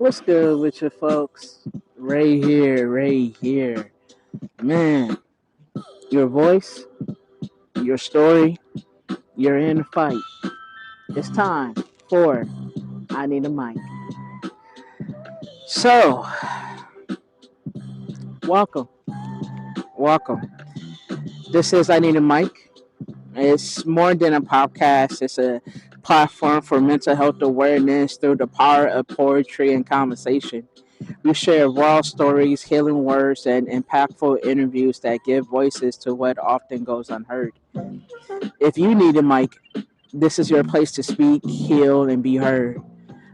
What's good with you folks? Ray here. Man, your voice, your story, you're in the fight. It's time for I Need a Mic. So, welcome, welcome. This is I Need a Mic. It's more than a podcast, it's a platform for mental health awareness through the power of poetry and conversation. We share raw stories, healing words, and impactful interviews that give voices to what often goes unheard. If you need a mic, this is your place to speak, heal, and be heard.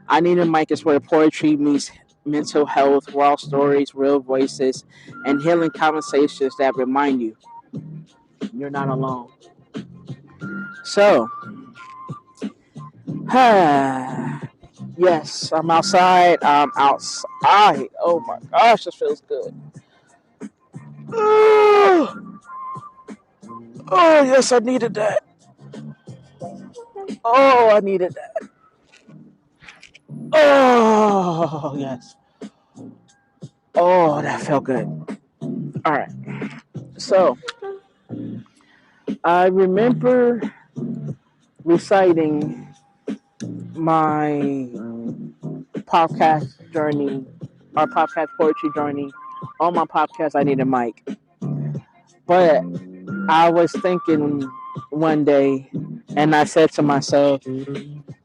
I Need a Mic is where poetry meets mental health, raw stories, real voices, and healing conversations that remind you you're not alone. So, yes, I'm outside. I'm outside. Oh my gosh, this feels good. Oh, oh yes, I needed that. Oh, I needed that. Oh, yes. Oh, that felt good. All right. So, I remember reciting my podcast journey, our podcast poetry journey on my podcast, I Need a Mic. But I was thinking one day, and I said to myself,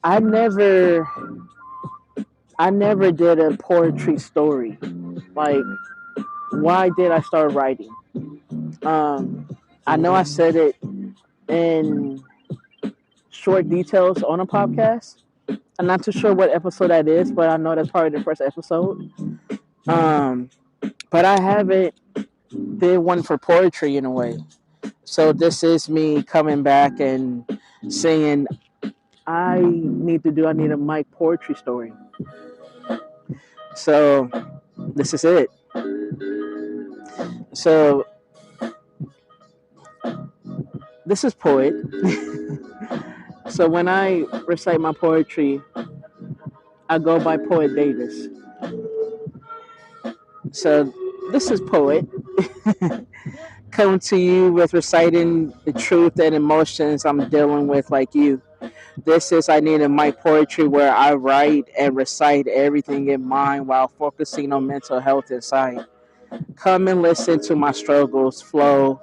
I never, I never did a poetry story. Like, why did I start writing? Um, I know I said it in short details on a podcast. I'm not too sure what episode that is, but I know that's probably the first episode. Um, but I haven't did one for poetry in a way. So this is me coming back and saying I need a mic poetry story. So this is it. So this is poet. So when I recite my poetry, I go by Poet Davis. So this is poet coming to you with reciting the truth and emotions I'm dealing with like you. This is I Need a Mic Poetry where I write and recite everything in mind while focusing on mental health inside. Come and listen to my struggles flow.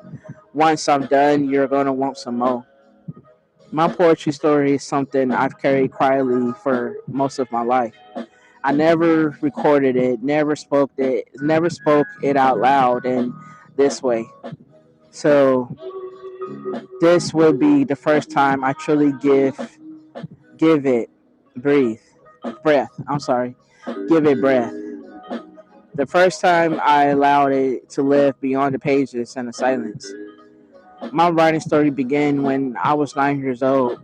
Once I'm done, you're gonna want some more. My poetry story is something I've carried quietly for most of my life. I never recorded it, never spoke it out loud in this way. So this will be the first time I truly give it breathe breath. I'm sorry, give it breath. The first time I allowed it to live beyond the pages and the silence. My writing story began when I was 9 years old.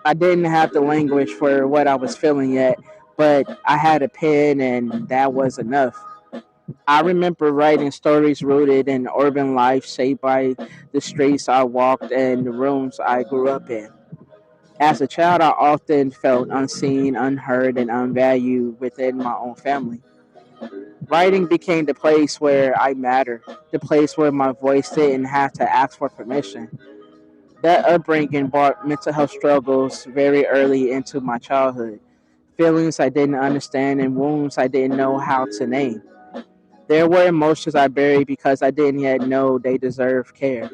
I didn't have the language for what I was feeling yet, but I had a pen and that was enough. I remember writing stories rooted in urban life shaped by the streets I walked and the rooms I grew up in. As a child, I often felt unseen, unheard, and unvalued within my own family. Writing became the place where I mattered, the place where my voice didn't have to ask for permission. That upbringing brought mental health struggles very early into my childhood, feelings I didn't understand and wounds I didn't know how to name. There were emotions I buried because I didn't yet know they deserved care.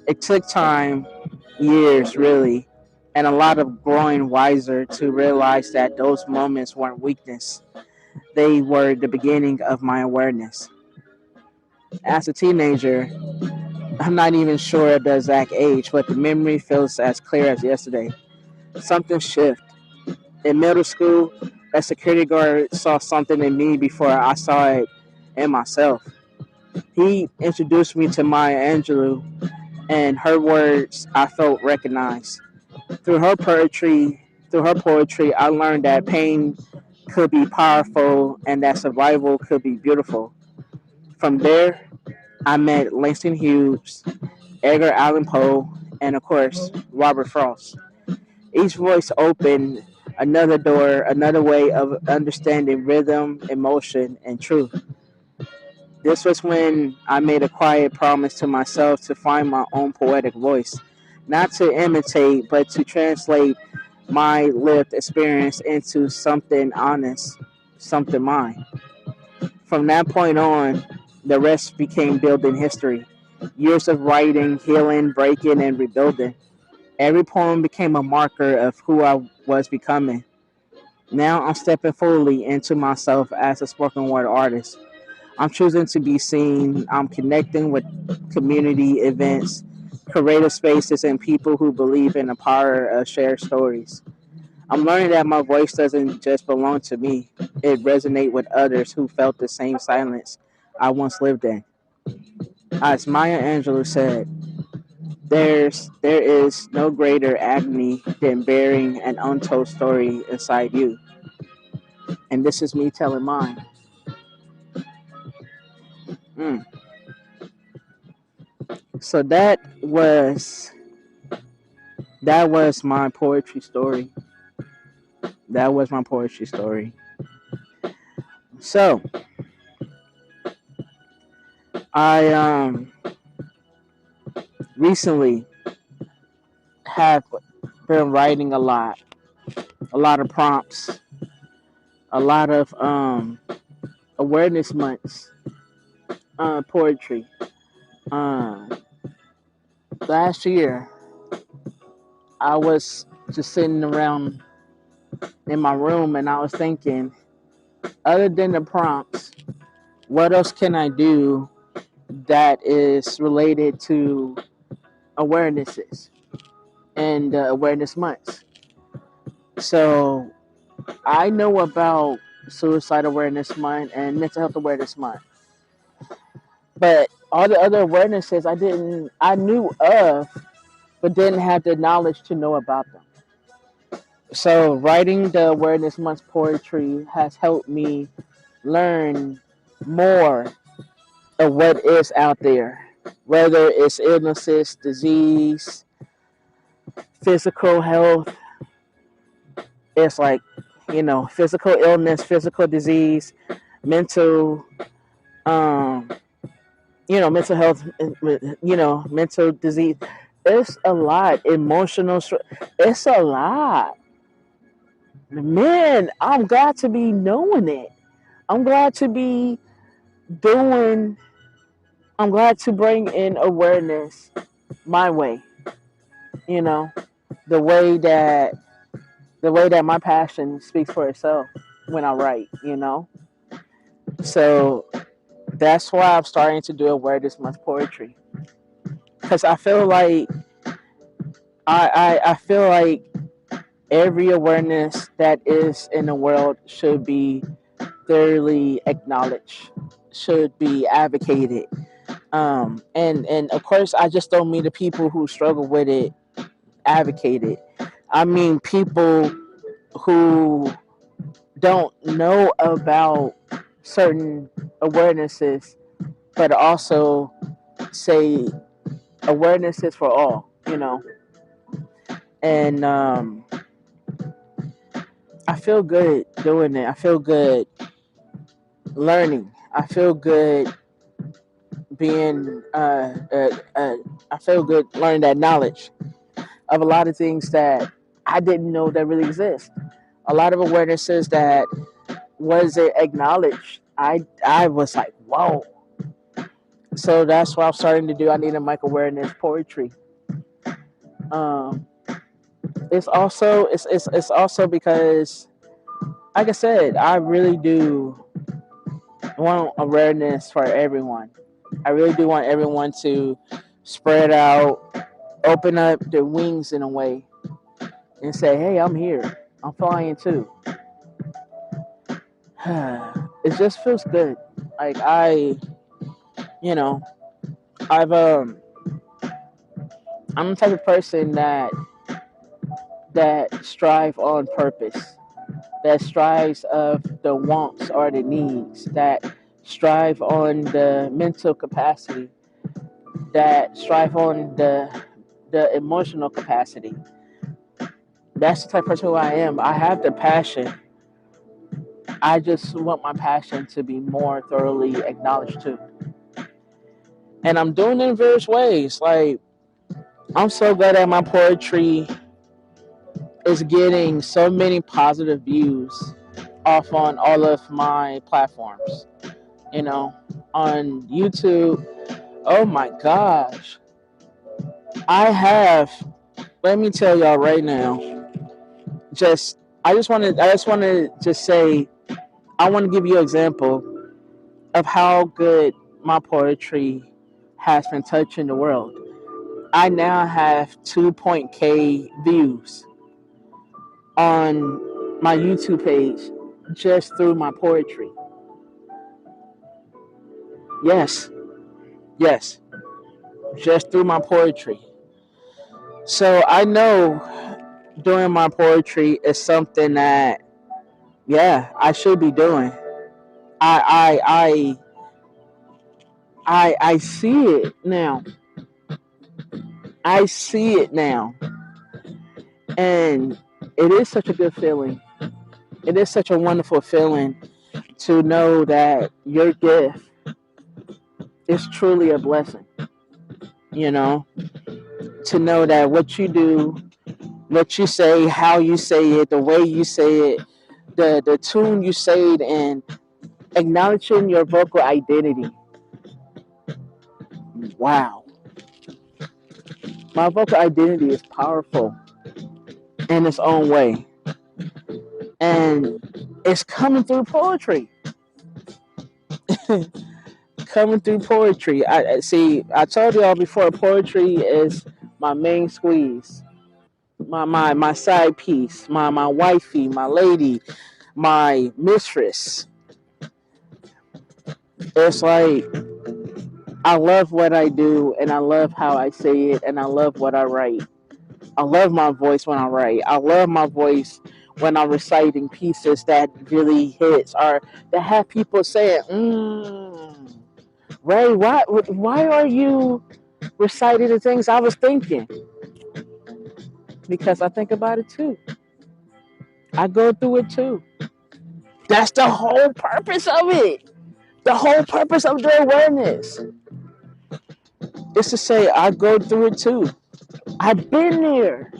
It took time, years really, and a lot of growing wiser to realize that those moments weren't weakness. They were the beginning of my awareness. As a teenager, I'm not even sure of the exact age, but the memory feels as clear as yesterday. Something shifted. In middle school, a security guard saw something in me before I saw it in myself. He introduced me to Maya Angelou, and her words I felt recognized. Through her poetry, I learned that pain could be powerful and that survival could be beautiful. From there, I met Langston Hughes, Edgar Allan Poe, and of course, Robert Frost. Each voice opened another door, another way of understanding rhythm, emotion, and truth. This was when I made a quiet promise to myself to find my own poetic voice, not to imitate, but to translate my lived experience into something honest, something mine. From that point on, the rest became building history. Years of writing, healing, breaking, and rebuilding. Every poem became a marker of who I was becoming. Now I'm stepping fully into myself as a spoken word artist. I'm choosing to be seen. I'm connecting with community events, creative spaces, and people who believe in the power of shared stories. I'm learning that my voice doesn't just belong to me, it resonates with others who felt the same silence I once lived in. As Maya Angelou said, there is no greater agony than bearing an untold story inside you. And this is me telling mine. Mm. So that was my poetry story. That was my poetry story. So I recently have been writing a lot of prompts, a lot of awareness months poetry. Uh, Last year I was just sitting around in my room and I was thinking, other than the prompts, what else can I do that is related to awarenesses and awareness months? So I know about Suicide Awareness Month and Mental Health Awareness Month, but all the other awarenesses I knew of, but didn't have the knowledge to know about them. So writing the Awareness Month poetry has helped me learn more of what is out there, whether it's illnesses, disease, physical health. It's like, physical illness, physical disease, mental, um, mental health, mental disease. It's a lot. Emotional, it's a lot. Man, I'm glad to be knowing it. I'm glad to be doing, I'm glad to bring in awareness my way, you know, the way that my passion speaks for itself when I write. So that's why I'm starting to do awareness month poetry. Because I feel like I feel like every awareness that is in the world should be thoroughly acknowledged, should be advocated. And of course I just don't mean the people who struggle with it advocate it. I mean people who don't know about certain awarenesses, but also say awareness is for all. And I feel good doing it. I feel good learning. I feel good being. I feel good learning that knowledge of a lot of things that I didn't know that really exist. A lot of awarenesses that wasn't acknowledged. I was like, whoa. So that's what I'm starting to do. I need a mic awareness poetry. Um, it's also because, like I said, I really do want awareness for everyone. I really do want everyone to spread out, open up their wings in a way, and say, "Hey, I'm here. I'm flying too." It just feels good. Like you know, I've I'm the type of person that strive on purpose, that strives of the wants or the needs, that strive on the mental capacity, that strive on the emotional capacity. That's the type of person who I am. I have the passion. I just want my passion to be more thoroughly acknowledged too. And I'm doing it in various ways. Like, I'm so glad that my poetry is getting so many positive views off on all of my platforms. You know, on YouTube. Oh my gosh. I have, let me tell y'all right now, just I just want to just say I want to give you an example of how good my poetry has been touching the world. I now have 2.k views on my YouTube page just through my poetry. Yes, yes, just through my poetry. So I know doing my poetry is something that, yeah, I should be doing. I I see it now. I see it now, and it is such a good feeling. It is such a wonderful feeling to know that your gift is truly a blessing. You know, to know that what you do, what you say, how you say it, the way you say it, the tune you say it in, acknowledging your vocal identity. Wow, my vocal identity is powerful in its own way, and it's coming through poetry. Coming through poetry. I see. I told y'all before. Poetry is my main squeeze, my side piece, my wifey, my lady, my mistress. It's like I love what I do, and I love how I say it, and I love what I write. I love my voice when I write. I love my voice when I'm reciting pieces that really hits or that have people saying, Ray, why are you reciting the things I was thinking? Because I think about it too. I go through it too. That's the whole purpose of it. The whole purpose of the awareness is to say, I go through it too. I've been there.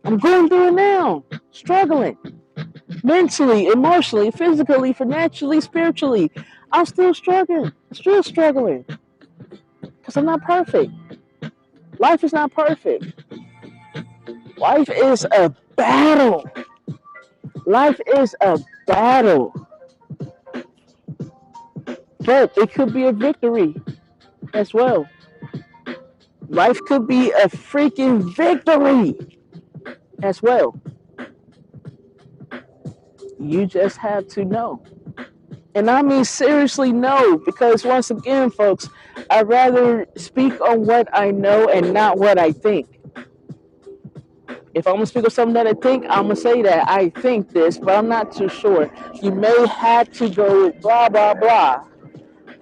I'm going through it now. Struggling. Mentally, emotionally, physically, financially, spiritually. I'm still struggling. Still struggling. Because I'm not perfect. Life is not perfect. Life is a battle. Life is a battle. But it could be a victory as well. Life could be a freaking victory as well. You just have to know. And I mean seriously know, because once again, folks, I'd rather speak on what I know and not what I think. If I'm gonna speak on something that I think, I'm gonna say that I think this, but I'm not too sure. You may have to go blah blah blah.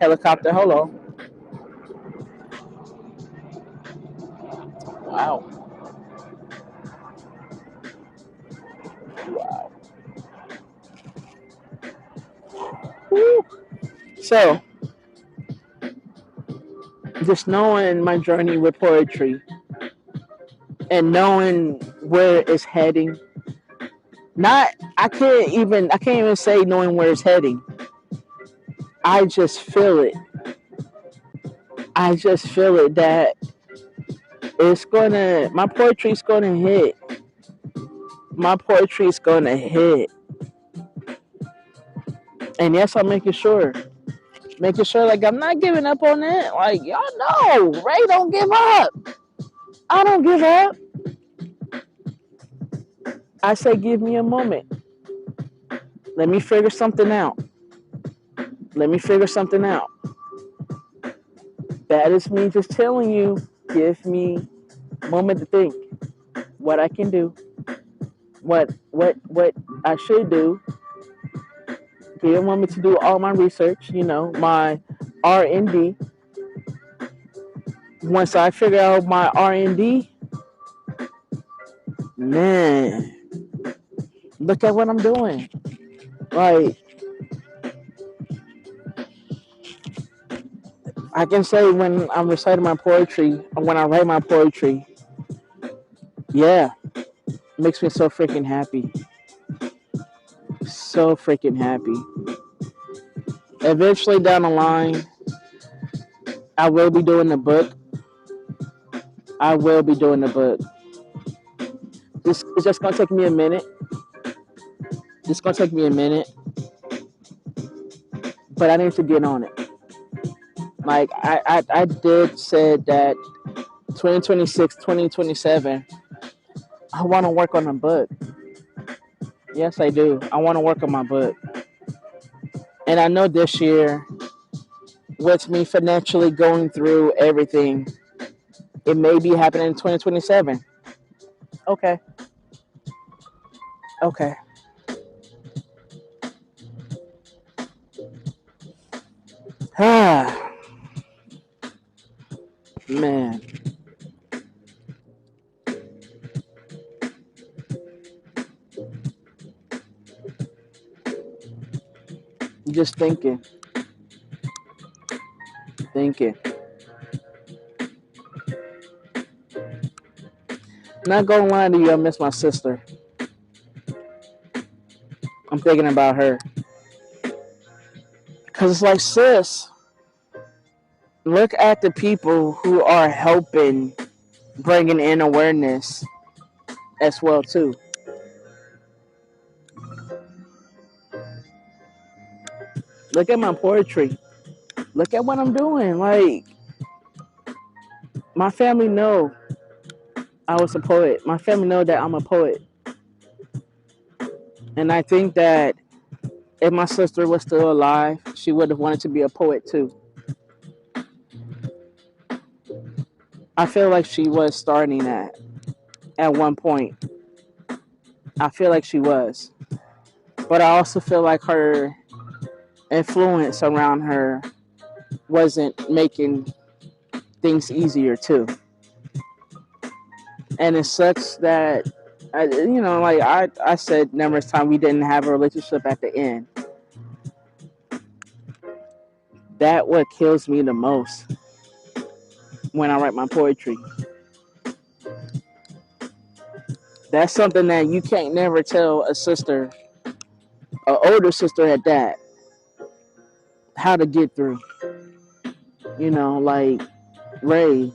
Helicopter, hello. Wow. Wow. Woo. So, just knowing my journey with poetry and knowing where it's heading. Not I can't even say knowing where it's heading. I just feel it. I just feel it that it's gonna my poetry's gonna hit. My poetry's gonna hit. And yes, I'm making sure. Making sure like I'm not giving up on it. Like y'all know, Ray don't give up. I don't give up. I say give me a moment. Let me figure something out. Let me figure something out. That is me just telling you, give me a moment to think what I can do, what I should do. Give me a moment to do all my research, my R&D. Once I figure out my R&D, man, Look at what I'm doing. Like, I can say when I'm reciting my poetry or when I write my poetry, yeah, it makes me so freaking happy. So freaking happy. Eventually down the line, I will be doing the book. I will be doing the book. It's just gonna take me a minute. It's gonna take me a minute, but I need to get on it. Like I did said that 2026, 2027, I want to work on a book. Yes, I do. I want to work on my book. And I know this year, with me financially going through everything, it may be happening in 2027. Okay. Okay. Ah, man. Just thinking. Not gonna lie to you, I miss my sister. I'm thinking about her. Because it's like, sis, look at the people who are helping bringing in awareness as well, too. Look at my poetry. Look at what I'm doing. Like, my family know I was a poet. My family know that I'm a poet. And I think that if my sister was still alive, she would have wanted to be a poet too. I feel like she was starting that at one point. I feel like she was. But I also feel like her influence around her wasn't making things easier too. And it sucks that, like I said numerous times, we didn't have a relationship at the end. That what kills me the most when I write my poetry. That's something that you can't never tell a sister, an older sister at that, how to get through. Like, Ray,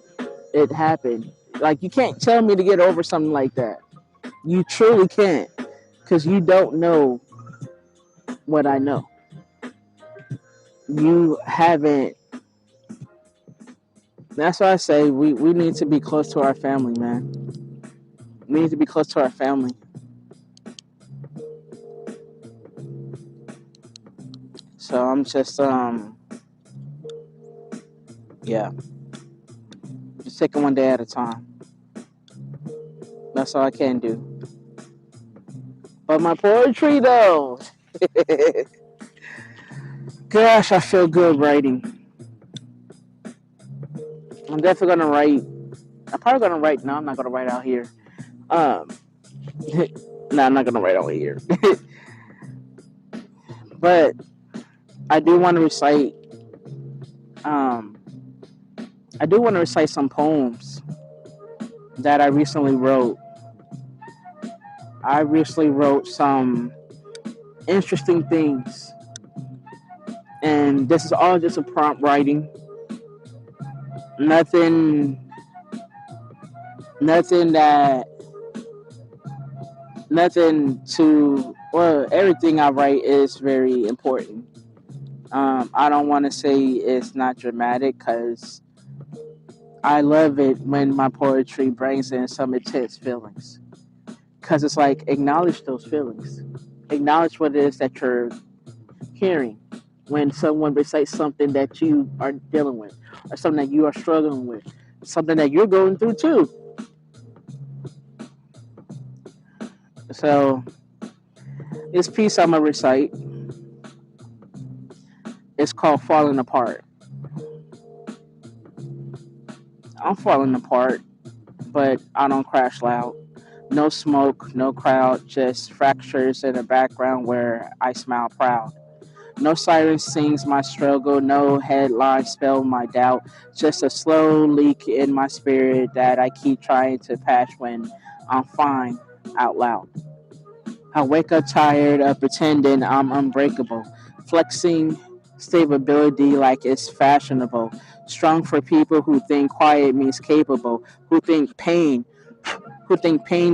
it happened. Like, you can't tell me to get over something like that. You truly can't, because you don't know what I know. You haven't. That's why I say we need to be close to our family, man. We need to be close to our family. So I'm just yeah, just taking one day at a time. That's all I can do. But my poetry though, gosh, I feel good writing. I'm definitely gonna write. I'm probably gonna write. No, I'm not gonna write out here. Um, no, I'm not gonna write out here. But I do want to recite. Um, I do want to recite some poems that I recently wrote. I recently wrote some interesting things, and this is all just a prompt writing. Nothing, nothing that, nothing to. Well, everything I write is very important. I don't want to say it's not dramatic because I love it when my poetry brings in some intense feelings. Because it's like, acknowledge those feelings, acknowledge what it is that you're hearing when someone recites something that you are dealing with, or something that you are struggling with, something that you're going through too. So this piece I'm gonna recite is called "Falling Apart." I'm falling apart, but I don't crash loud. No smoke, no crowd, just fractures in the background where I smile proud. No siren sings my struggle, no headline spell my doubt, just a slow leak in my spirit that I keep trying to patch when I'm fine out loud. I wake up tired of pretending I'm unbreakable, flexing stability like it's fashionable, strong for people who think quiet means capable, who think pain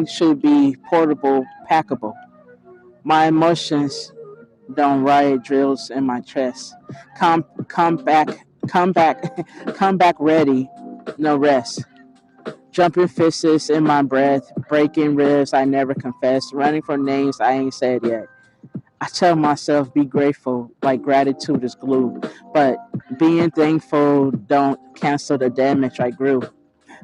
should be portable, packable. My emotions don't riot drills in my chest. Come back, come back, come back ready, no rest. Jumping fists in my breath, breaking ribs I never confessed, running for names I ain't said yet. I tell myself be grateful, like gratitude is glue, but being thankful don't cancel the damage I grew.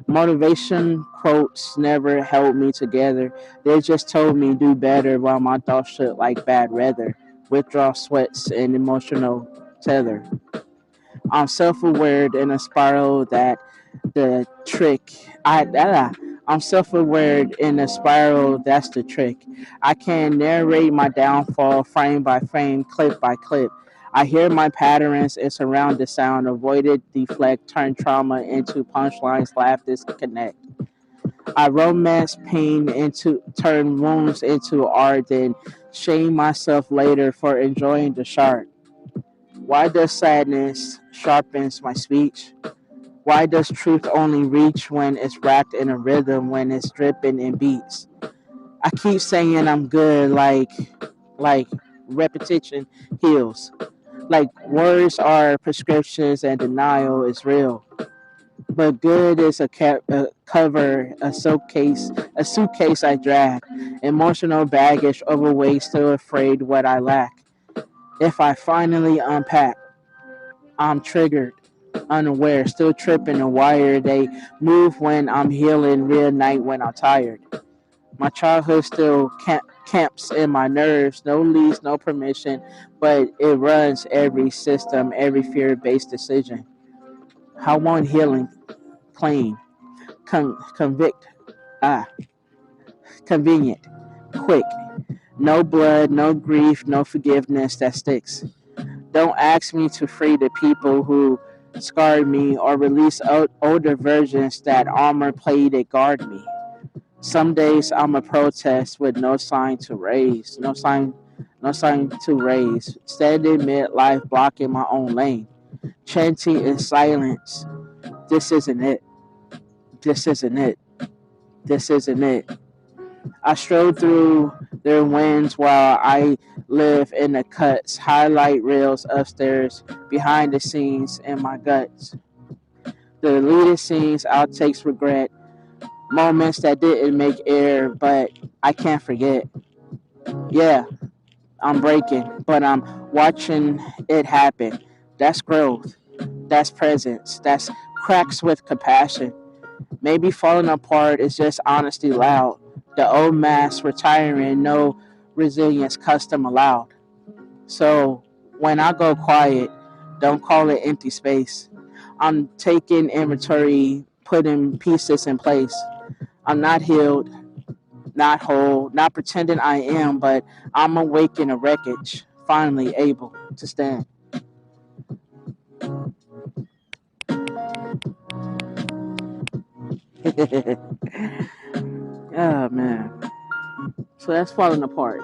Motivation quotes never held me together. They just told me do better while my thoughts shook like bad weather. Withdrawal sweats and emotional tether. I'm self-aware in a spiral that the trick. I'm self-aware in a spiral. That's the trick. I can narrate my downfall frame by frame, clip by clip. I hear my patterns and surround the sound. Avoid it, deflect, turn trauma into punchlines, laugh, disconnect. I romance pain into turn wounds into art, then shame myself later for enjoying the shark. Why does sadness sharpens my speech? Why does truth only reach when it's wrapped in a rhythm, when it's dripping in beats? I keep saying I'm good, like repetition heals. Like words are prescriptions and denial is real. But good is a cover, a suitcase I drag. Emotional baggage, overweight, still afraid what I lack. If I finally unpack, I'm triggered, unaware, still tripping a wire. They move when I'm healing, reunite when I'm tired. My childhood still camps in my nerves, no leads, no permission, but it runs every system, every fear-based decision. I want healing, clean, convict, ah, convenient, quick. No blood, no grief, no forgiveness that sticks. Don't ask me to free the people who scarred me or release older versions that armor plated guard me. Some days I'm a protest with no sign to raise, no sign to raise. Standing mid-life, blocking my own lane, chanting in silence. This isn't it. This isn't it. This isn't it. I strode through their winds while I live in the cuts, highlight reels upstairs, behind the scenes in my guts. The deleted scenes, outtakes, regret, moments that didn't make air, but I can't forget. Yeah, I'm breaking, but I'm watching it happen. That's growth. That's presence. That's cracks with compassion. Maybe falling apart is just honesty loud. The old mask retiring, no resilience custom allowed. So when I go quiet, don't call it empty space. I'm taking inventory, putting pieces in place. I'm not healed, not whole, not pretending I am, but I'm awake in a wreckage, finally able to stand. Oh man. So that's falling apart.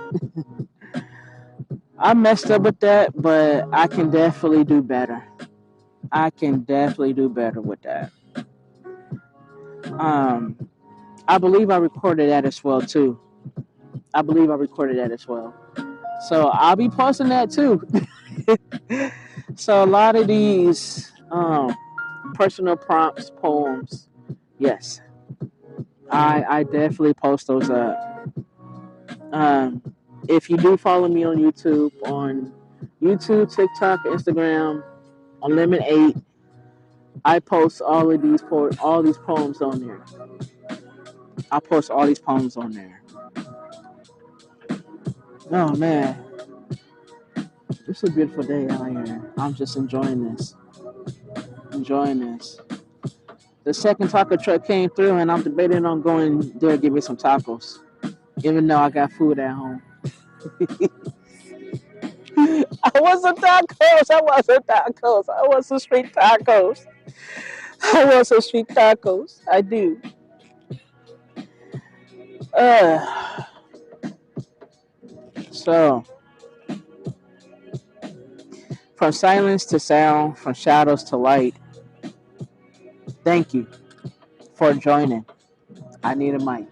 I messed up with that, but I can definitely do better. I can definitely do better with that. Um, I believe I recorded that as well too. I believe I recorded that as well. So I'll be posting that too. So a lot of these personal prompts, poems, yes, I definitely post those up. Um, if you do follow me on YouTube, TikTok, Instagram, on Lemon 8, I post all these poems on there. I post all these poems on there. Oh man, it's a beautiful day out here. I'm just enjoying this. Enjoying this. The second taco truck came through, and I'm debating on going there to get me some tacos, even though I got food at home. I want some tacos. I want some tacos. I want some street tacos. I want some street tacos. I do. Uh, so, from silence to sound, from shadows to light, thank you for joining. I need a mic.